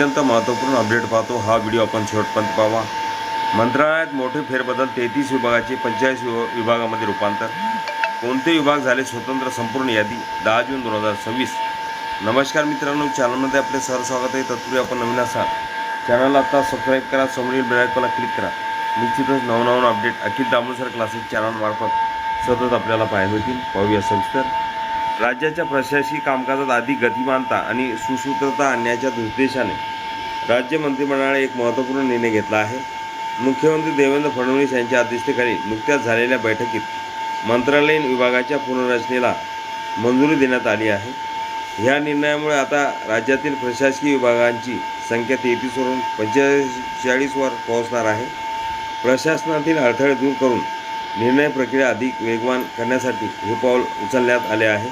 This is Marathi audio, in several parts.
अत्यंत महत्त्वपूर्ण अपडेट पाहतो। हा व्हिडिओ आपण शेवटपर्यंत पाहावा। मंत्रालयात मोठे फेरबदल, 33 विभागाचे 45 विभागामध्ये रूपांतर। कोणते विभाग झाले स्वतंत्र, संपूर्ण यादी 10 जून 2026। नमस्कार मित्रांनो, चॅनलमध्ये आपले सहर्ष स्वागत आहे। तत्पूर्वी आपण नवीन असाल चॅनलला आता सबस्क्राईब करा, समोरील बेल आयकॉनला क्लिक करा। निश्चितच नवनवीन अपडेट अखिल दामोदर क्लासेस चॅनलमार्फत सतत आपल्याला पाहायला मिळतील। पाहूया सविस्तर। राज्याच्या प्रशासकीय कामकाजात अधिक गतिमानता आणि सुसूत्रता आणण्याच्या उद्देशाने राज्य मंत्रिमंडळाने एक महत्त्वपूर्ण निर्णय घेतला आहे। मुख्यमंत्री देवेंद्र फडणवीस यांच्या अध्यक्षतेखाली नुकत्याच झालेल्या बैठकीत मंत्रालयीन विभागाच्या पुनर्रचनेला मंजुरी देण्यात आली आहे। ह्या निर्णयामुळे आता राज्यातील प्रशासकीय विभागांची संख्या 33 वरून 45 वर पोहोचणार आहे। प्रशासनातील अडथळे दूर करून निर्णय प्रक्रिया अधिक वेगवान करण्यासाठी हे पाऊल उचलण्यात आले आहे।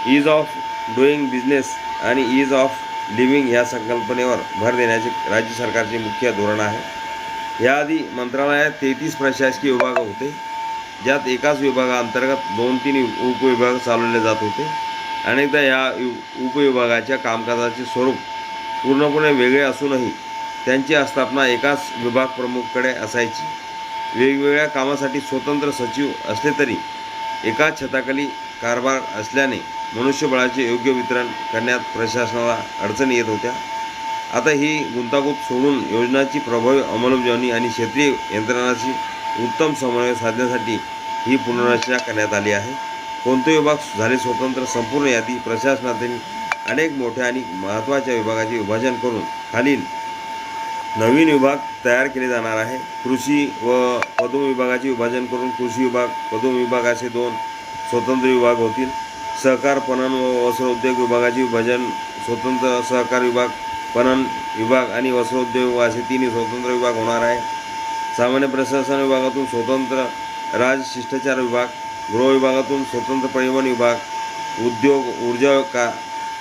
ईज ऑफ डुईंग बिझनेस आणि ईज ऑफ लिव्हिंग या संकल्पनेवर भर देण्याचे राज्य सरकारचे मुख्य धोरण आहे। याआधी मंत्रालयात 33 प्रशासकीय विभाग होते, ज्यात एकाच विभागाअंतर्गत 2-3 उपविभाग चालवले जात होते। अनेकदा या उपविभागाच्या कामकाजाचे स्वरूप पूर्णपणे वेगळे असूनही त्यांची आस्थापना एकाच विभाग प्रमुखकडे असायची। वेगवेगळ्या कामासाठी स्वतंत्र सचिव असले तरी एकाच छताखाली कारभार असल्याने मनुष्यबळाचे योग्य वितरण करण्यात प्रशासनाला अडचणी येत होत्या। आता ही गुंतागुंत सोडून योजनांची प्रभावी अंमलबजावणी आणि क्षेत्रीय यंत्रणांशी उत्तम समन्वय साधण्यासाठी ही पुनर्रचना करण्यात आली आहे। कोणते विभाग झाले स्वतंत्र, संपूर्ण यादी। प्रशासनातील अनेक मोठ्या आणि महत्त्वाच्या विभागाचे विभाजन करून खालील नवीन विभाग तयार केले जाणार आहे। कृषी व पदम विभागाचे विभाजन करून कृषी विभाग, पदम विभाग असे 2 स्वतंत्र विभाग होतील। सहकार, पणन व वस्त्रोद्योग विभागाचे विभाजन, स्वतंत्र सहकार विभाग, पणन विभाग आणि वस्त्रोद्योग असे 3 स्वतंत्र विभाग होणार आहे। सामान्य प्रशासन विभागातून स्वतंत्र राजशिष्टाचार विभाग, गृह विभागातून स्वतंत्र परिवहन विभाग, उद्योग, ऊर्जा,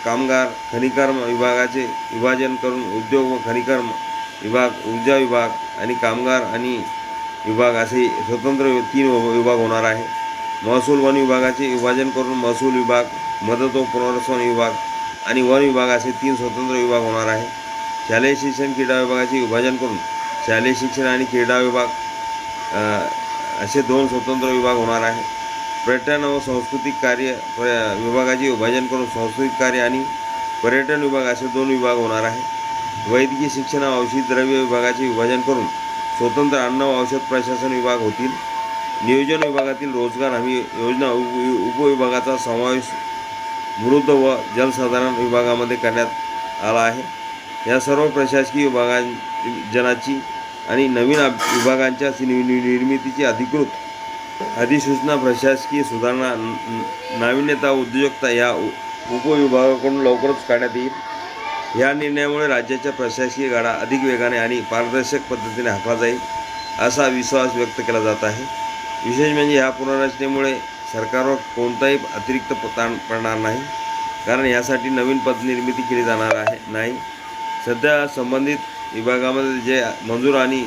कामगार, खनिकर्म विभागाचे विभाजन करून उद्योग व खनिकर्म विभाग, ऊर्जा विभाग आणि कामगार आणि विभाग असे स्वतंत्र 3 विभाग होणार आहे। महसूल वन विभागाचे विभाजन करून महसूल विभाग, मदत व पुनर्वसन विभाग आणि वन विभाग असे 3 स्वतंत्र विभाग होणार आहे। शालेय शिक्षण क्रीडा विभागाचे विभाजन करून शालेय शिक्षण आणि क्रीडा विभाग असे 2 स्वतंत्र विभाग होणार आहे। पर्यटन व सांस्कृतिक कार्य विभागाचे विभाजन करून सांस्कृतिक कार्य आणि पर्यटन विभाग असे 2 विभाग होणार आहे। वैद्यकीय शिक्षण व औषधी द्रव्य विभागाचे विभाजन करून स्वतंत्र अन्न व औषध प्रशासन विभाग होतील। नियोजन विभागातील रोजगार हमी योजना उपविभागाचा समावेश मृद व जलसंधारण विभागामध्ये करण्यात आला आहे। या सर्व प्रशासकीय विभागांची आणि नवीन विभागांच्या निर्मितीची अधिसूचना प्रशासकीय सुधारणा, नाविन्यता, उद्योजकता या उपविभागाकडून लवकरच काढण्यात येईल। या निर्णयामुळे राज्याच्या प्रशासकीय गाडा अधिक वेगाने आणि पारदर्शक पद्धतीने हाकला जाईल असा विश्वास व्यक्त केला जात आहे। विशेष म्हणजे ह्या पुनर्रचनेमुळे सरकारवर कोणताही अतिरिक्त ताण पडणार नाही, कारण यासाठी नवीन पदनिर्मिती केली जाणार नाही। सध्या संबंधित विभागामध्ये जे मंजूर आणि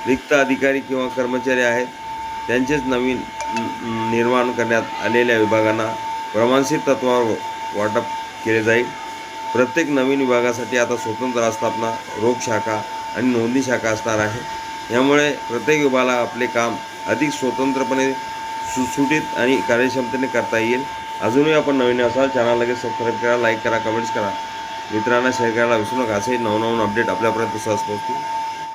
रिक्त अधिकारी किंवा कर्मचारी आहेत त्यांचेच नवीन निर्माण करण्यात आलेल्या विभागांना प्रमाणशीर तत्त्वावर वाटप केले जाईल। प्रत्येक नवीन विभागासाठी आता स्वतंत्र आस्थापना, रोख शाखा आणि नोंदणी शाखा असणार आहे। यामुळे प्रत्येक विभागाला आपले काम अधिक स्वतंत्रपणे, सुटसुटीत आणि कार्यक्षमतेने करता येईल। अजूनही आपण नवीन असाल चॅनल लगेच सबस्क्राईब करा, लाईक करा, कमेंट्स करा, मित्रांना शेअर करायला विसरू नका। असे नवनवीन अपडेट आपल्यापर्यंत सहज पोहोचतील।